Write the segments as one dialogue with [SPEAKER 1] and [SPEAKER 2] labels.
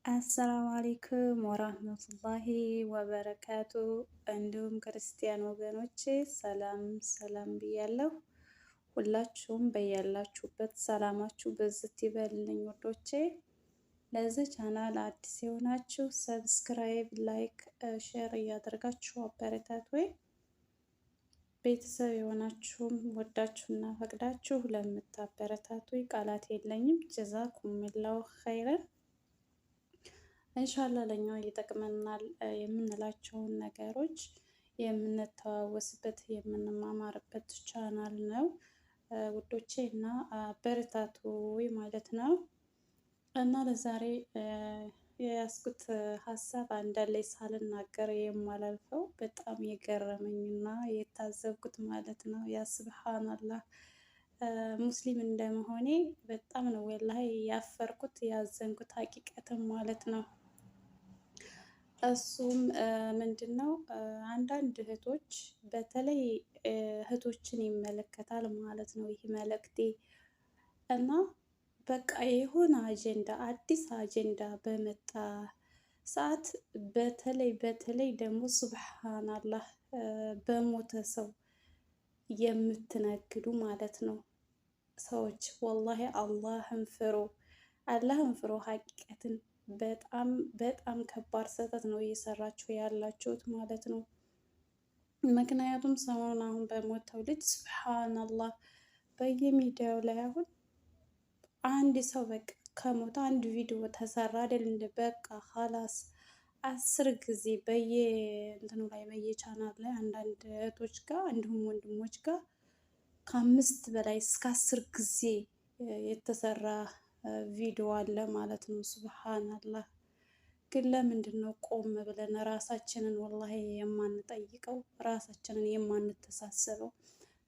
[SPEAKER 1] አሰላሙ አሌይኩም ወራህመቱላሂ ወበረካቱ። እንዲሁም ክርስቲያን ወገኖቼ ሰላም ሰላም ብያለሁ። ሁላችሁም በያላችሁበት ሰላማችሁ በዝት ይበልልኝ ወዶቼ። ለዚህ ቻናል አዲስ የሆናችሁ ሰብስክራይብ፣ ላይክ፣ ሼር እያደረጋችሁ አበረታቱ። ቤተሰብ የሆናችሁም ወዳችሁና ፈቅዳችሁ ለምታበረታቱ ቃላት የለኝም። ጀዛኩሙላሁ ኸይረን። ኢንሻአላህ ለኛ ይጠቅመናል የምንላቸውን ነገሮች የምንተዋወስበት የምንማማርበት ቻናል ነው ውዶቼ እና አበረታቱ ማለት ነው። እና ለዛሬ የያዝኩት ሀሳብ አንዳንዴ ሳልናገር የማላልፈው በጣም የገረመኝና የታዘብኩት ማለት ነው። ያ ሱብሃንአላህ ሙስሊም እንደመሆኔ በጣም ነው ወላሂ ያፈርኩት ያዘንኩት ሀቂቀትም ማለት ነው። እሱም ምንድን ነው አንዳንድ እህቶች በተለይ እህቶችን ይመለከታል ማለት ነው ይህ መልእክቴ። እና በቃ የሆነ አጀንዳ አዲስ አጀንዳ በመጣ ሰዓት በተለይ ደግሞ ሱብሃንአላህ በሞተ ሰው የምትነግዱ ማለት ነው ሰዎች ወላሂ አላህን ፍሩ፣ አላህን ፍሩ። ሀቂቀትን በጣም ከባድ ስህተት ነው እየሰራችሁ ያላችሁት ማለት ነው። ምክንያቱም ሰሞኑን አሁን በሞተው ልጅ ሱብሃንአላህ በየሚዲያው ላይ አሁን አንድ ሰው በቃ ከሞተ አንድ ቪዲዮ ተሰራ አይደል እንደ በቃ ሀላስ 10 ጊዜ በየእንትኑ ላይ በየቻናል ላይ አንዳንድ እህቶች ጋር እንዲሁም ወንድሞች ጋር ከ5 በላይ እስከ 10 ጊዜ የተሰራ ቪዲዮ አለ ማለት ነው። ሱብሃንአላህ ግን ለምንድን ነው ቆም ብለን ራሳችንን ወላሂ የማንጠይቀው፣ ራሳችንን የማንተሳሰበው?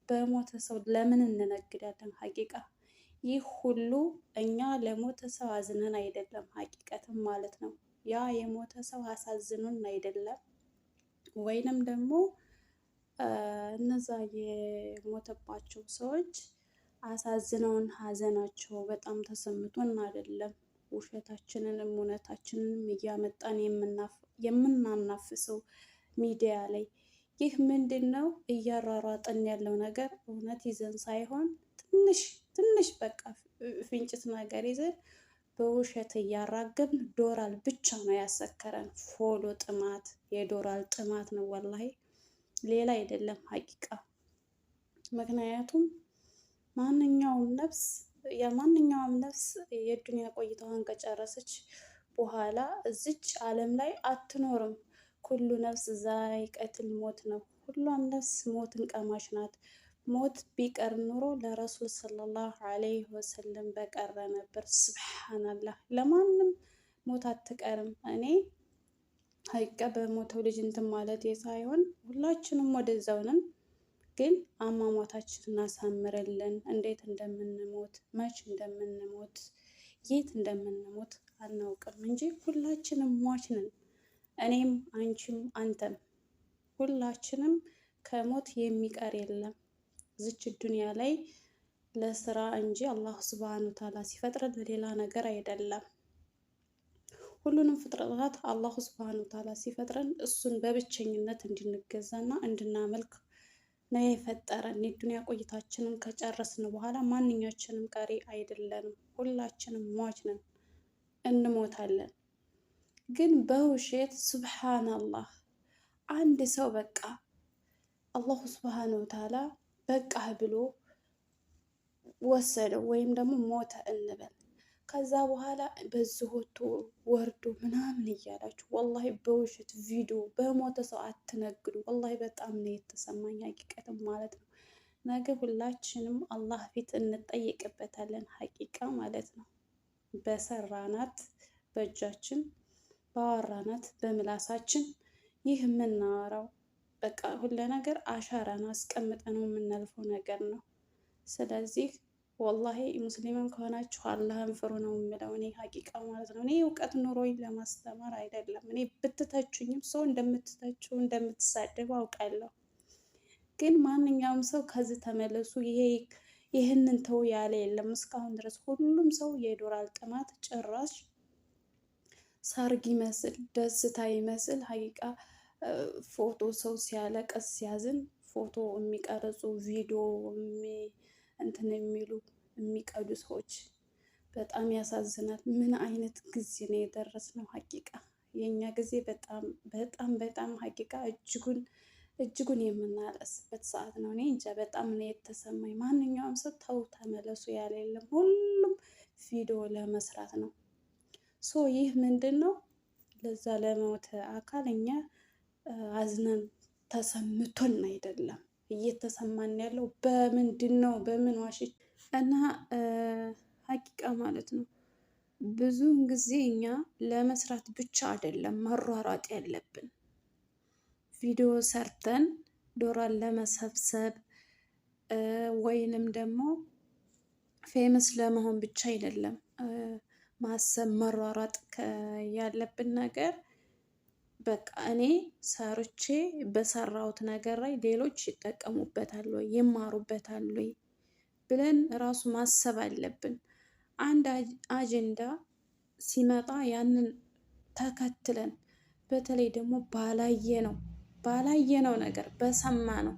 [SPEAKER 1] በሞተ ሰው ለምን እንነግዳለን? ሀቂቃ ይህ ሁሉ እኛ ለሞተ ሰው አዝነን አይደለም ሀቂቀትም ማለት ነው። ያ የሞተ ሰው አሳዝኑን አይደለም፣ ወይንም ደግሞ እነዛ የሞተባቸው ሰዎች አሳዝነውን ሀዘናቸው በጣም ተሰምቶን አይደለም። ውሸታችንንም እውነታችንንም እያመጣን የምናናፍሰው ሚዲያ ላይ ይህ ምንድን ነው እያሯሯጥን ያለው ነገር? እውነት ይዘን ሳይሆን ትንሽ በቃ ፍንጭት ነገር ይዘን በውሸት እያራገብን ዶራል ብቻ ነው ያሰከረን። ፎሎ ጥማት፣ የዶራል ጥማት ነው ወላሂ ሌላ አይደለም ሀቂቃ። ምክንያቱም ማንኛውም ነፍስ የዱንያ ቆይታዋን ከጨረሰች በኋላ እዚች ዓለም ላይ አትኖርም። ኩሉ ነፍስ ዛኢቀቱል ሞት ነው። ሁሏም ነፍስ ሞትን ቀማሽ ናት። ሞት ቢቀር ኑሮ ለረሱል ሰለላሁ ዐለይሂ ወሰለም በቀረ ነበር። ሱብሃንአላህ ለማንም ሞት አትቀርም። እኔ ሀቂቃ በሞተው ልጅ እንትን ማለት ሳይሆን ሁላችንም ወደዛው ነን። ግን አሟሟታችንን አሳምረልን። እንዴት እንደምንሞት፣ መች እንደምንሞት፣ የት እንደምንሞት አናውቅም እንጂ ሁላችንም ሟች ነን። እኔም፣ አንቺም፣ አንተም ሁላችንም ከሞት የሚቀር የለም ዝች ዱንያ ላይ ለስራ እንጂ አላህ ሱብሃነሁ ወተዓላ ሲፈጥረን ለሌላ ነገር አይደለም። ሁሉንም ፍጥረታት አላሁ ሱብሃነሁ ወተዓላ ሲፈጥረን እሱን በብቸኝነት እንድንገዛና እንድናመልክ ነው የፈጠረን። የዱንያ ቆይታችንን ከጨረስን በኋላ ማንኛችንም ቀሪ አይደለንም። ሁላችንም ሟች ነን፣ እንሞታለን። ግን በውሸት ሱብሃንአላህ አንድ ሰው በቃ አላሁ ሱብሃነሁ ወተዓላ በቃ ብሎ ወሰደው ወይም ደግሞ ሞተ እንበል። ከዛ በኋላ በዚህ ወጥቶ ወርዶ ምናምን እያላችሁ ወላሂ በውሸት ቪዲዮ በሞተ ሰው አትነግዱ። ወላሂ በጣም ነው የተሰማኝ ሀቂቀትም ማለት ነው። ነገ ሁላችንም አላህ ፊት እንጠየቅበታለን ሀቂቃ ማለት ነው። በሰራናት በእጃችን ባወራናት በምላሳችን ይህ የምናወራው በቃ ሁሉ ነገር አሻራን አስቀምጠነው የምናልፈው ነገር ነው። ስለዚህ ወላሂ ሙስሊምም ከሆናችሁ አላህን ፍሩ ነው የምለው እኔ ሀቂቃ ማለት ነው። እኔ እውቀት ኑሮኝ ለማስተማር አይደለም። እኔ ብትተቹኝም ሰው እንደምትተቹ እንደምትሳደቡ አውቃለሁ። ግን ማንኛውም ሰው ከዚህ ተመለሱ ይህንን ተው ያለ የለም እስካሁን ድረስ። ሁሉም ሰው የዶላር ጥማት ጭራሽ ሰርግ ይመስል ደስታ ይመስል ሀቂቃ ፎቶ ሰው ሲያለቅስ ሲያዝን ፎቶ የሚቀርጹ ቪዲዮ እንትን የሚሉ የሚቀዱ ሰዎች በጣም ያሳዝናል። ምን አይነት ጊዜ ነው የደረስነው? ሀቂቃ የእኛ ጊዜ በጣም በጣም በጣም ሀቂቃ እጅጉን የምናለቅስበት ሰዓት ነው። እኔ እንጃ በጣም ነው የተሰማኝ። ማንኛውም ሰው ተው ተመለሱ ያለ የለም። ሁሉም ቪዲዮ ለመስራት ነው። ይህ ምንድን ነው? ለዛ ለሞተ አካል እኛ አዝነን ተሰምቶን አይደለም እየተሰማን ያለው በምንድን ነው? በምን ዋሽት እና ሀቂቃ ማለት ነው። ብዙውን ጊዜ እኛ ለመስራት ብቻ አይደለም መሯሯጥ ያለብን፣ ቪዲዮ ሰርተን ዶላር ለመሰብሰብ ወይንም ደግሞ ፌመስ ለመሆን ብቻ አይደለም ማሰብ መሯሯጥ ያለብን ነገር በቃ እኔ ሰርቼ በሰራሁት ነገር ላይ ሌሎች ይጠቀሙበታል ወይ ይማሩበታል ወይ ብለን ራሱ ማሰብ አለብን። አንድ አጀንዳ ሲመጣ ያንን ተከትለን በተለይ ደግሞ ባላየነው ነገር በሰማ ነው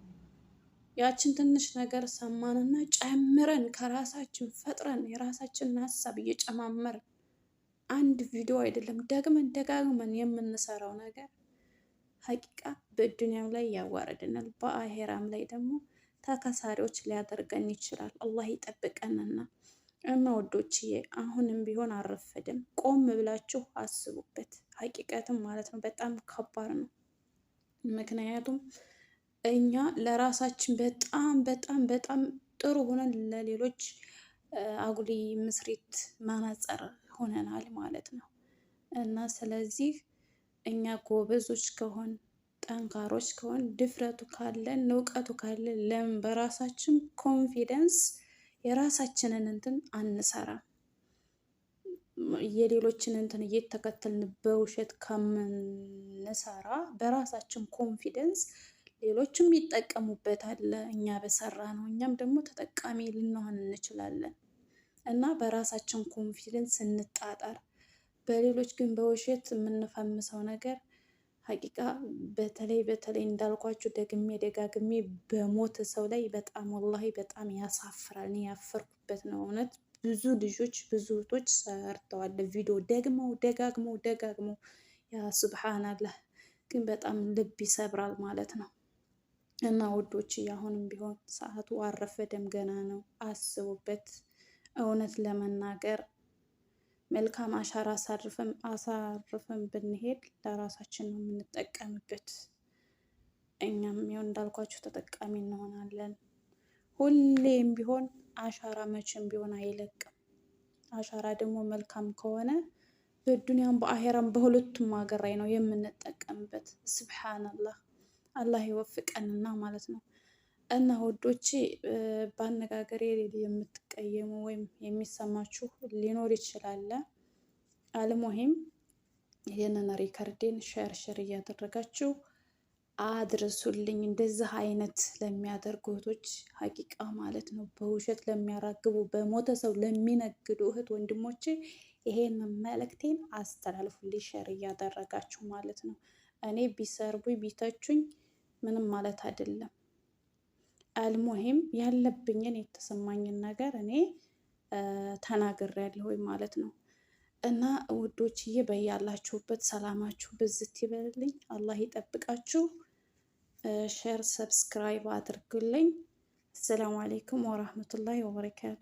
[SPEAKER 1] ያችን ትንሽ ነገር ሰማንና ጨምረን ከራሳችን ፈጥረን የራሳችንን ሀሳብ እየጨማመርን አንድ ቪዲዮ አይደለም ደግመን ደጋግመን የምንሰራው ነገር ሀቂቃ በዱንያም ላይ ያዋረድናል፣ በአሄራም ላይ ደግሞ ተከሳሪዎች ሊያደርገን ይችላል። አላህ ይጠብቀንና እና ወዶችዬ አሁንም ቢሆን አልረፈደም። ቆም ብላችሁ አስቡበት። ሀቂቀትም ማለት ነው በጣም ከባድ ነው። ምክንያቱም እኛ ለራሳችን በጣም በጣም በጣም ጥሩ ሆነን ለሌሎች አጉሊ ምስሪት ማናጸር ሆነናል ማለት ነው። እና ስለዚህ እኛ ጎበዞች ከሆን ጠንካሮች ከሆን ድፍረቱ ካለን እውቀቱ ካለን ለምን በራሳችን ኮንፊደንስ የራሳችንን እንትን አንሰራም? የሌሎችን እንትን እየተከተልን በውሸት ከምንሰራ በራሳችን ኮንፊደንስ ሌሎችም ይጠቀሙበታል እኛ በሰራ ነው። እኛም ደግሞ ተጠቃሚ ልንሆን እንችላለን። እና በራሳችን ኮንፊደንስ እንጣጣር። በሌሎች ግን በውሸት የምንፈምሰው ነገር ሀቂቃ በተለይ እንዳልኳችሁ ደግሜ ደጋግሜ በሞተ ሰው ላይ በጣም ወላሂ በጣም ያሳፍራል። እኔ ያፈርኩበት ነው እውነት። ብዙ ልጆች ብዙ እህቶች ሰርተዋል ቪዲዮ ደጋግመው ያ ሱብሃናላህ፣ ግን በጣም ልብ ይሰብራል ማለት ነው። እና ውዶች አሁንም ቢሆን ሰዓቱ አልረፈደም፣ ገና ነው። አስቡበት። እውነት ለመናገር መልካም አሻራ አሳርፈን ብንሄድ ለራሳችን ነው የምንጠቀምበት። እኛም ያው እንዳልኳችሁ ተጠቃሚ እንሆናለን። ሁሌም ቢሆን አሻራ መቼም ቢሆን አይለቅም። አሻራ ደግሞ መልካም ከሆነ በዱንያም በአሄራም በሁለቱም ሀገር ላይ ነው የምንጠቀምበት። ስብሓንላህ አላህ ይወፍቀንና ማለት ነው። እና ውዶቼ በአነጋገሬ የምትቀየሙ ወይም የሚሰማችሁ ሊኖር ይችላል። አልሙሂም ይህንን ሪከርዴን ሸር እያደረጋችሁ አድርሱልኝ። እንደዚህ አይነት ለሚያደርጉ እህቶች ሀቂቃ ማለት ነው በውሸት ለሚያራግቡ በሞተ ሰው ለሚነግዱ እህት ወንድሞቼ ይሄንን መልእክቴን አስተላልፉልኝ ሸር እያደረጋችሁ ማለት ነው። እኔ ቢሰርቡኝ ቢተቹኝ ምንም ማለት አይደለም። አልሙሂም ያለብኝን የተሰማኝን ነገር እኔ ተናግሬያለሁ ማለት ነው። እና ውዶችዬ በያላችሁበት ሰላማችሁ ብዝት ይበልልኝ። አላህ ይጠብቃችሁ። ሼር ሰብስክራይብ አድርጉልኝ። አሰላሙ አሌይኩም ወራህመቱላሂ ወበረካቱ።